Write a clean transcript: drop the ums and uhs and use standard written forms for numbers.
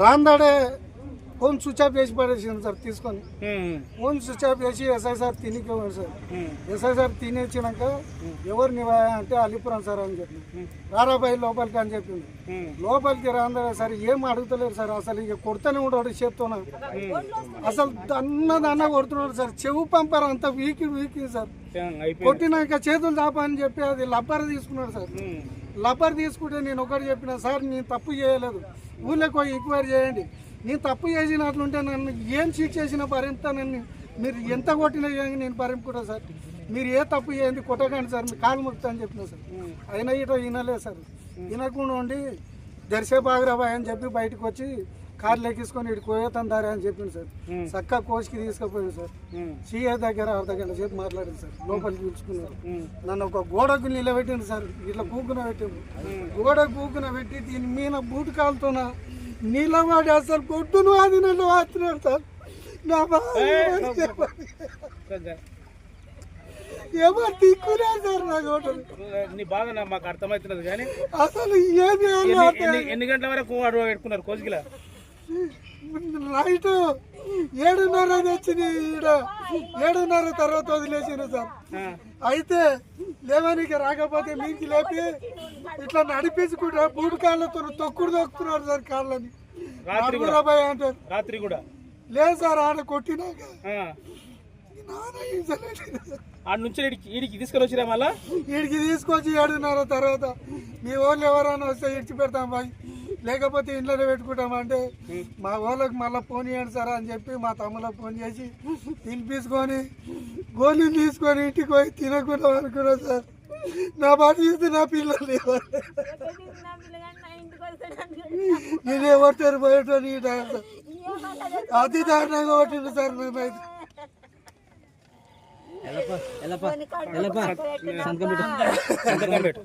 రాందాడే phone switch off చేసి పడేసింది sir తీసుకొని. ఫోన్ స్విచ్ ఆఫ్ చేసి ఎస్ఐ సార్ తినిపోయాడు సార్. ఎస్ఐ సార్ తినేచ్చినాక ఎవరు నివా అంటే అలీపురం సార్ అని చెప్పింది. రారాబాయి లోపలికి అని చెప్పింది. లోపలికి రాందాడే సార్ ఏం అడుగుతలేరు సార్. అసలు ఇక కొడుతూనే ఉంటాడు చేత్తోన. అసలు దన్న కొడుతున్నాడు సార్. చెవు పంపారు అంత వీక్ సార్. కొట్టినాక చేతులు దాపా అని చెప్పి అది లబ్బర్ తీసుకున్నాడు సార్. లబ్బర్ తీసుకుంటే నేను ఒకటి చెప్పిన సార్ నేను తప్పు చేయలేదు, ఊళ్ళోకి పోయి ఎంక్వైరీ చేయండి. నేను తప్పు చేసినట్లుంటే నన్ను ఏం చీట్ చేసినా భరిస్తానని, మీరు ఎంత కొట్టినా నేను భరింపుకుంటా సార్. మీరు ఏ తప్పు చేయండి కొట్టకండి సార్, మీ కాలు మొక్కుతా అని చెప్పిన సార్. అయినా ఇటో వినలేదు సార్. వినకుండా ఉండి దర్శే బాగ్రాబాయ్ అని చెప్పి బయటకు వచ్చి కార్లు ఎక్కించుకొని ఇటు కోయతందారే అని చెప్పింది సార్. చక్కా కోచ్కి తీసుకుపోయింది సార్. సీఏ దగ్గర అర్ధ గంట సేపు మాట్లాడింది సార్. లోపలికి పిలుచుకున్నారు. నన్ను ఒక గోడకు నిలబెట్టింది సార్. ఇట్లా కూకున పెట్టింది. గోడ కూకున పెట్టి దీని మీద బూటు కాలుతున్నా నిలబడి అసలు కొట్టును అది నన్ను వాడుతున్నాడు సార్. నా ఎవరు తిక్కున్నారు సార్ నా గోడలు. బాగా మాకు అర్థమవుతున్నది కానీ అసలు ఎన్ని గంటల వరకు పెట్టుకున్నారు కోసికిలా? నైట్ 7:30 తెచ్చింది. ఈడ 7:30 తర్వాత వదిలేసిన సార్. అయితే లేవనికి రాకపోతే మీకు లేపి ఇట్లా నడిపించుకుంటా బూటు కాళ్ళతో తొక్కుతున్నాడు సార్ కాళ్ళని. రాబాయ్ అంటారు. రాత్రి కూడా లేదు సార్ ఆడ కొట్టినాక ఆడ నుంచి ఈడికి తీసుకొని వచ్చిరా మళ్ళా? ఈడికి తీసుకొచ్చి 7:30 తర్వాత మీ వాళ్ళు ఎవరైనా వస్తే ఇడిచి పెడతాం బాయ్, లేకపోతే ఇంట్లోనే పెట్టుకుంటామంటే మా వాళ్ళకి మళ్ళీ ఫోన్ చేయండి సార్ అని చెప్పి మా తమ్ముళ్ళకి ఫోన్ చేసి తినిపించుకొని గోళీలు తీసుకొని ఇంటికి పోయి తినకుండా అనుకున్నా సార్. నా బాట చూస్తే నా పిల్లలు నేను ఎవరితో పోయేటోని అతి దారుణంగా కొట్టింది సార్. మేమైతే సంతకం పెట్టు.